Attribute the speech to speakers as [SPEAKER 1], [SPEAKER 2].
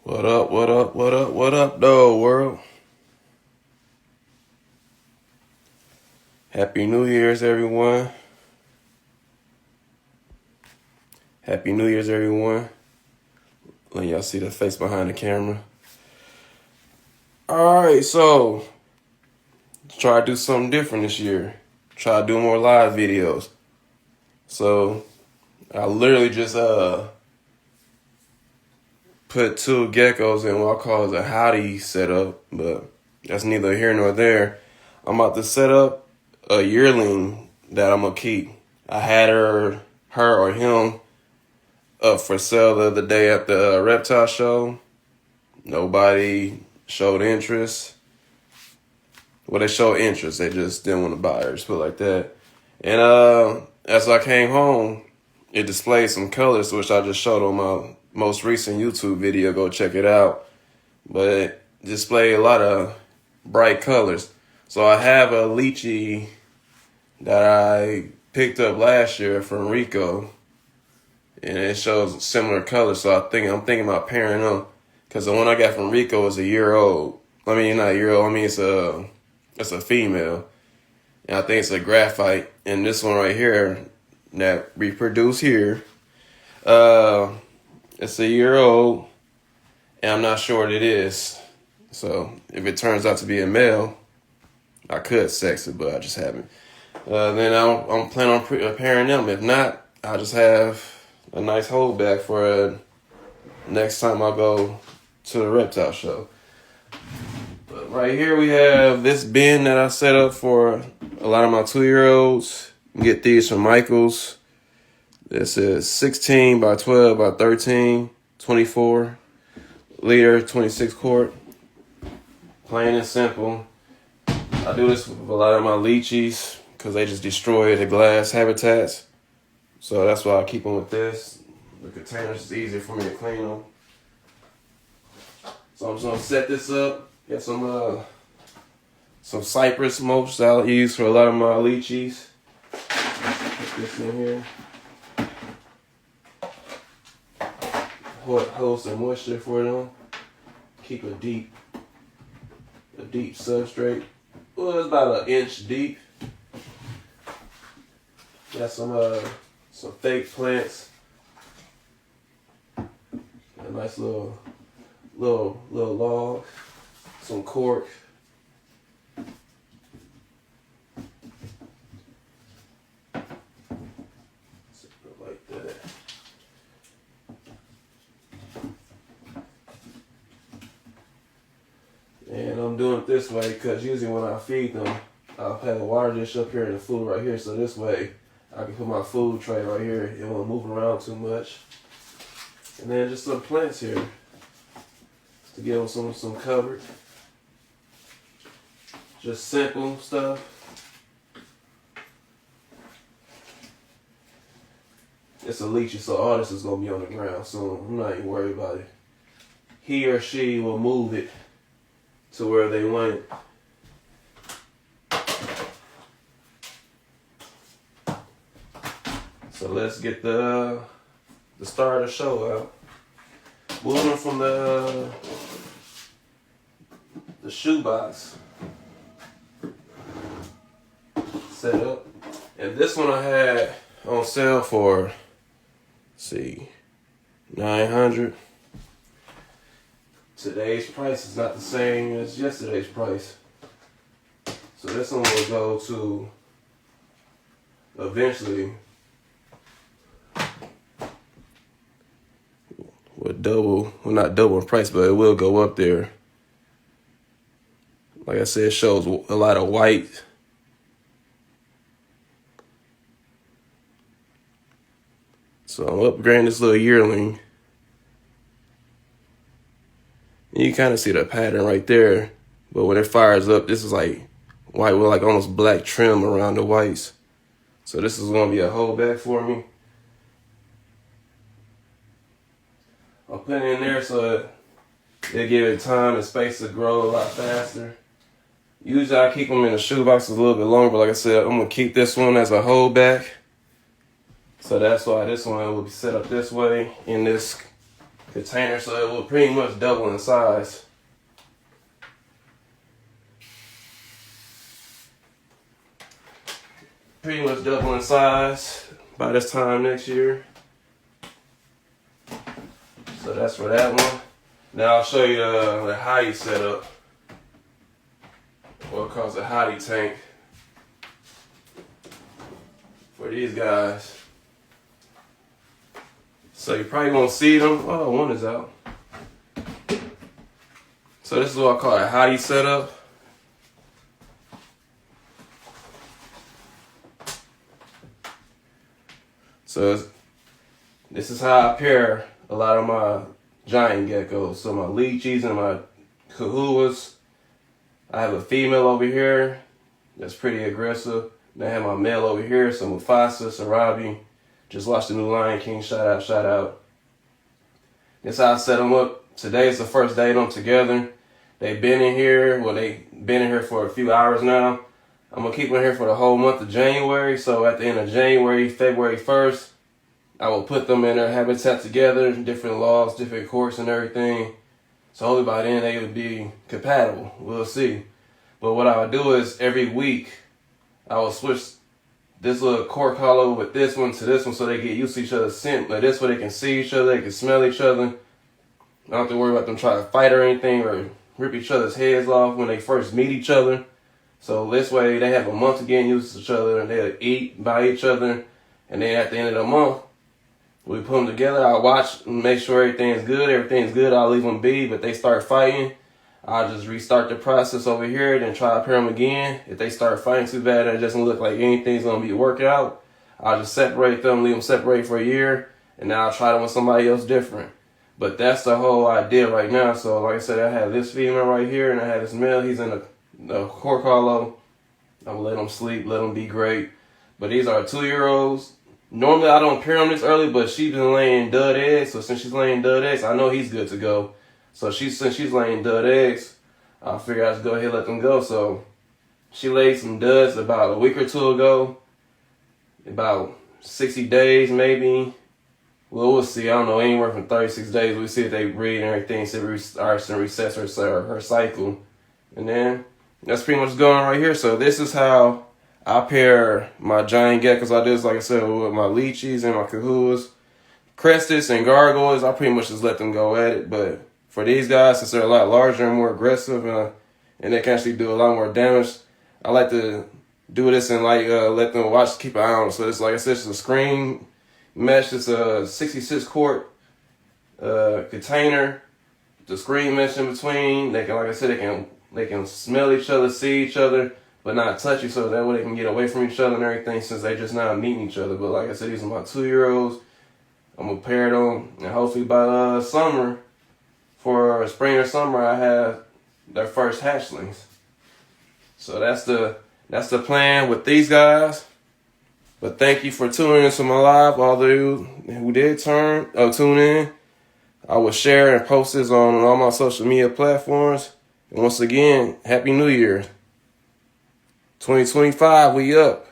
[SPEAKER 1] What up, what up, what up, what up, though, world? Happy New Year's, everyone. Happy New Year's, everyone. Let y'all see the face behind the camera. All right, so try to do something different this year. Try to do more live videos. So I literally just put two geckos in what I call a howdy setup, but that's neither here nor there. I'm about to set up a yearling that I'm gonna keep. I had her or him up for sale the other day at the reptile show. Nobody showed interest. Well, they showed interest. They just didn't want to buy her. Just put it like that. And as I came home, it displayed some colors, which I just showed on my most recent YouTube video. Go check it out. But it displayed a lot of bright colors. So I have a Leachy that I picked up last year from Rico, and it shows similar colors. So I'm thinking about pairing them, because the one I got from Rico is a year old. I mean, not a year old. I mean, it's a female, and I think it's a graphite. And this one right here that reproduced here, it's a year old, and I'm not sure what it is. So if it turns out to be a male, I could sex it, but I just haven't. Then I'm planning on pairing them. If not, I'll just have a nice holdback for next time I go to the reptile show. But right here we have this bin that I set up for a lot of my 2-year-olds. Get these from Michael's. This is 16 by 12 by 13, 24 liter, 26 quart. Plain and simple. I do this with a lot of my leechies because they just destroy the glass habitats. So that's why I keep them with this. The containers is easier for me to clean them. So I'm just gonna set this up. Get some cypress mulch that I'll use for a lot of my leechies. Put this in here. Hold some moisture for them. Keep a deep substrate. Well, it's about 1 inch deep. Got some fake plants. A nice little log. Some cork. Like that. And I'm doing it this way because usually when I feed them, I'll have a water dish up here and the food right here. So this way I can put my food tray right here. It won't move around too much. And then just some plants here to give them some cover. Just simple stuff. It's a leechy, so all this is going to be on the ground soon. I'm not even worried about it. He or she will move it to where they want it. So let's get the start of the show out. Moving from the shoebox set up, and this one I had on sale for, let's see, $900. Today's price is not the same as yesterday's price. So this one will go to eventually with double, well, not double in price, but it will go up there. Like I said, it shows a lot of white. So I'm upgrading this little yearling. And you kind of see the pattern right there. But when it fires up, this is like white with like almost black trim around the whites. So this is going to be a holdback for me. I'll put it in there so it'll give it time and space to grow a lot faster. Usually I keep them in the shoebox a little bit longer, but like I said, I'm going to keep this one as a holdback. So that's why this one will be set up this way in this container, so it will pretty much double in size. Pretty much double in size by this time next year. So that's for that one. Now I'll show you the hottie setup. What calls a hottie tank for these guys. So you probably won't see them. Oh, one is out. So this is what I call a hottie setup. So this is how I pair a lot of my giant geckos. So my Leachies and my Kahuas. I have a female over here that's pretty aggressive. Then I have my male over here, so Mufasa, Sarabi. Just watched the new Lion King. Shout out, shout out. This how I set them up. Today is the first day them together. They've been in here. Well, they've been in here for a few hours now. I'm going to keep them here for the whole month of January. So at the end of January, February 1st, I will put them in their habitat together, different laws, different courts and everything. So hopefully by then they would be compatible. We'll see. But what I would do is every week, I will switch this little cork hollow with this one to this one so they get used to each other's scent. Like this way they can see each other, they can smell each other. I don't have to worry about them trying to fight or anything or rip each other's heads off when they first meet each other. So this way they have a month to get used to each other and they'll eat by each other. And then at the end of the month, we put them together. I'll watch and make sure everything's good. Everything's good, I'll leave them be. But they start fighting, I'll just restart the process over here, then try to pair them again. If they start fighting too bad and it doesn't look like anything's going to be worked out, I'll just separate them, leave them separate for a year, and now I'll try them with somebody else different. But that's the whole idea right now. So like I said, I have this female right here, and I have this male. He's in the cork hollow. I'm going to let him sleep, let him be great. But these are 2-year-olds. Normally I don't pair them this early, but she's been laying dud eggs. So since she's laying dud eggs, I know he's good to go. So since she's laying dud eggs, I figured I'd just go ahead and let them go. So she laid some duds about a week or two ago. About 60 days maybe. Well, we'll see. I don't know, anywhere from 36 days. We'll see if they breed and everything. See if it resets her cycle. And then that's pretty much going right here. So this is how I pair my giant geckos. I do this, like I said, with my Leachies and my Kahuas. Crestus and Gargoyles, I pretty much just let them go at it. But for these guys, since they're a lot larger and more aggressive and they can actually do a lot more damage, I like to do this and like let them watch, keep an eye on them. So this, like I said, it's a screen mesh. It's a 66 quart container. The screen mesh in between. They can, like I said, they can smell each other, see each other, but not touch each other. That way they can get away from each other and everything since they just not meeting each other. But like I said, these are my 2-year-olds. I'm gonna pair them, and hopefully by summer, for spring or summer, I have their first hatchlings. So that's the plan with these guys. But thank you for tuning into my live. All of you who did tune in, I will share and post this on all my social media platforms. And once again, Happy New Year. 2025, we up.